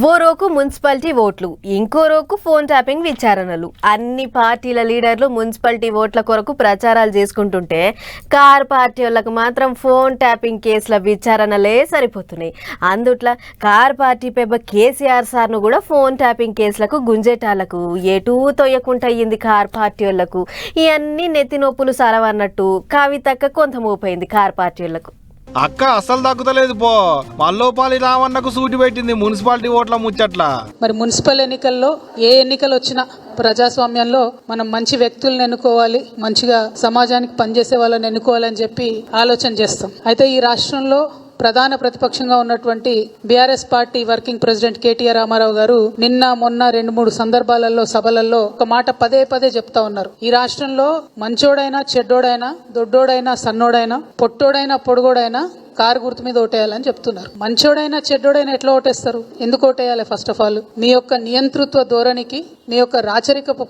ఓ రోకు municipality ఓట్లు, ఇంకో రోకు phone tapping విచారణలు. అన్ని పార్టీల లీడర్లు మున్సిపాలిటీ ఓట్ల కొరకు ప్రచారాలు చేసుకుంటుంటే కార్ పార్టీ వాళ్ళకు మాత్రం ఫోన్ ట్యాపింగ్ కేసుల విచారణలే సరిపోతున్నాయి. అందుట్లా కార్ పార్టీ పెద్ద కేసీఆర్ సార్ను కూడా ఫోన్ ట్యాపింగ్ కేసులకు గుంజేటాలకు ఎటూ తొయ్యకుండా అయ్యింది కార్ పార్టీ వాళ్లకు. ఇవన్నీ నెత్తి నొప్పులు సరవన్నట్టు కవితక్క కొంత మోపైంది కార్ పార్టీ వాళ్లకు. అక్క అస్సలు తగ్గుతలేదు పో. మల్లోపాలి రావన్నకు సూటి పెట్టింది మున్సిపాలిటీ ఓట్ల ముచ్చట్ల. మరి మున్సిపల్ ఎన్నికల్లో ఏ ఎన్నికలు వచ్చినా ప్రజాస్వామ్యంలో మనం మంచి వ్యక్తులను ఎన్నుకోవాలి, మంచిగా సమాజానికి పనిచేసే వాళ్ళని ఎన్నుకోవాలని చెప్పి ఆలోచన చేస్తాం. అయితే ఈ రాష్ట్రంలో ప్రధాన ప్రతిపక్షంగా ఉన్నటువంటి BRS party working president KTR Rama Rao గారు నిన్న మొన్న 2-3 సందర్భాలలో సభలలో ఒక మాట పదే పదే చెప్తా ఉన్నారు. ఈ రాష్ట్రంలో మంచోడైనా చెడ్డోడైనా దొడ్డోడైనా సన్నోడైనా పొట్టోడైనా పొడుగోడైనా కారు గుర్తు మీద ఓటేయాలని చెప్తున్నారు. మంచోడైనా చెడ్డోడైనా ఎట్లా ఓటేస్తారు? ఎందుకు ఓటేయాలి? ఫస్ట్ ఆఫ్ ఆల్ మీ యొక్క నియంతృత్వ ధోరణికి, మీ యొక్క రాచరికపు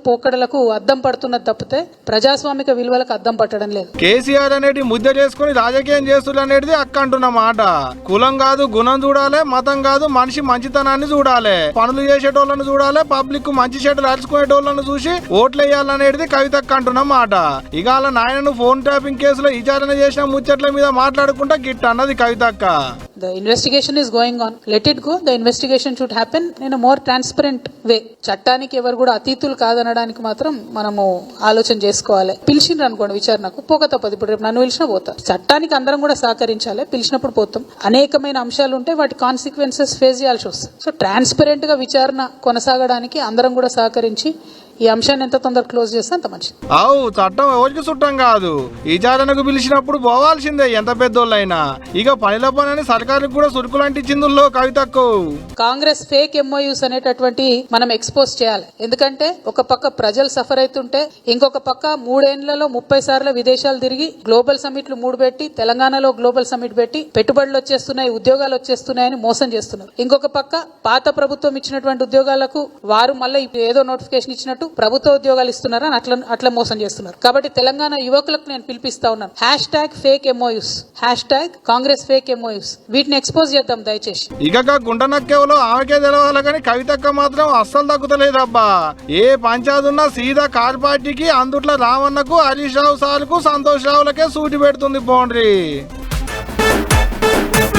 పోకడలకు అద్దం పడుతున్నది తప్పితే ప్రజాస్వామిక విలువలకు అద్దం పట్టడం లేదు. కేసీఆర్ అనేది ముద్ద చేసుకుని రాజకీయం చేస్తున్నారు అనేది అక్క అంటున్న మాట. కులం కాదు గుణం చూడాలి, మతం కాదు మనిషి మంచితనాన్ని చూడాలి, పనులు చేసేటోళ్ళను చూడాలి, పబ్లిక్ మంచి చెడ్డలు అరుచుకునేటోళ్ళను చూసి ఓట్లు వేయాలనేది కవితక్క అంటున్న మాట. ఇక అలా నాయనను ఫోన్ ట్యాపింగ్ కేసులో విచారణ చేసిన ముచ్చట్ల మీద మాట్లాడుకుంటా గిట్ అన్నది కవితక్క. The investigation is going on. Let it go. The investigation should happen in a more transparent way. చట్టానికి ఎవరు కూడా అతీతులు కాదనడానికి మాత్రం మనము ఆలోచన చేసుకోవాలి. పిలిచిండ్రు అనుకోండి విచారణకు, పోక తప్పదు. ఇప్పుడు రేపు నన్ను పిలిచినా పోతా. చట్టానికి అందరం కూడా సహకరించాలి. పిలిచినప్పుడు పోతాం. అనేకమైన అంశాలు ఉంటే వాటి కాన్సిక్వెన్సెస్ ఫేస్ చేయాల్సి వస్తుంది. సో ట్రాన్స్పరెంట్ గా విచారణ కొనసాగడానికి అందరం కూడా సహకరించి ఈ అంశాన్ని ఎంత తొందరగా క్లోజ్ చేస్తే అంత మంచిది. అవు చట్టం ఎవరికి చుట్టం కాదు. విచారణకు పిలిచినప్పుడు పోవాల్సిందే ఎంత పెద్దోళ్ళైనా. ఇక పనిలో పని సర్కారుకు కూడా సురుకులు అంటించిందుల్లో కవితకు. కాంగ్రెస్ ఫేక్ ఎంఓయూస్ అనేటటువంటి మనం ఎక్స్పోజ్ చేయాలి. ఎందుకంటే ఒక పక్క ప్రజలు సఫర్ అవుతుంటే, ఇంకొక పక్క 3 ఏళ్లలో 30 సార్లు విదేశాలు తిరిగి గ్లోబల్ సమిట్లు 3 పెట్టి, తెలంగాణలో గ్లోబల్ సమిట్ పెట్టి పెట్టుబడులు వచ్చేస్తున్నాయి, ఉద్యోగాలు వచ్చేస్తున్నాయని మోసం చేస్తున్నారు. ఇంకొక పక్క పాత ప్రభుత్వం ఇచ్చినటువంటి ఉద్యోగాలకు వారు మళ్ళీ ఏదో నోటిఫికేషన్ ఇచ్చినట్టు ప్రభుత్వ ఉద్యోగాలు ఇస్తున్నారని అట్లా మోసం చేస్తున్నారు. కాబట్టి తెలంగాణ యువకులకు నేను పిలిపిస్తా ఉన్నాను, #fake MoUs, #Congress fake MoUs, వీటిని ఎక్స్పోజ్ చేద్దాం దయచేసి. ఇక గుండనక్కేవలో ఆమెకే తెలవాలి కానీ కవితక్క మాత్రం అస్సలు తగ్గుతలేదబ్బా. ఏ పంచాయతీ ఉన్నా సీదా కార్ పార్టీకి, అందుట్లో రావన్నకు, హరీష్ రావు సార్కు, సంతోష్ రావులకే సూటి పెడుతుంది బౌండరీ.